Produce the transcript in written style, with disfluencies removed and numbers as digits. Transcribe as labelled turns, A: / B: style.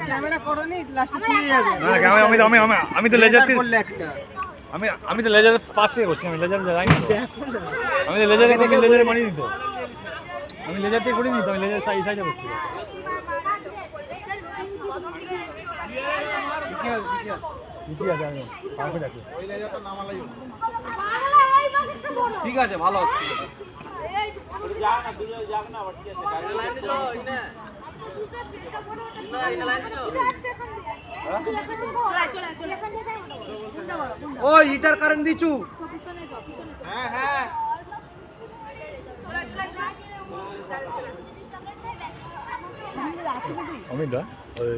A: camera করোনি লাস্টে চলে যাবে
B: না ক্যামেরা আমি তো লেজার
A: করলে একটা
B: আমি তো লেজারের পাশ থেকে করছি আমি লেজার যাইনি তো আমি তো লেজারে মানিয়ে দিত আমি লেজার থেকে করিনি তো আমি লেজার সাইজে করছি ঠিক আছে আমি কাউকে ডাকি
C: ঠিক আছে ভালো হচ্ছে ওই হিটার কারেন্ট দিছু হ্যাঁ হ্যাঁ
B: অমিত দা ওই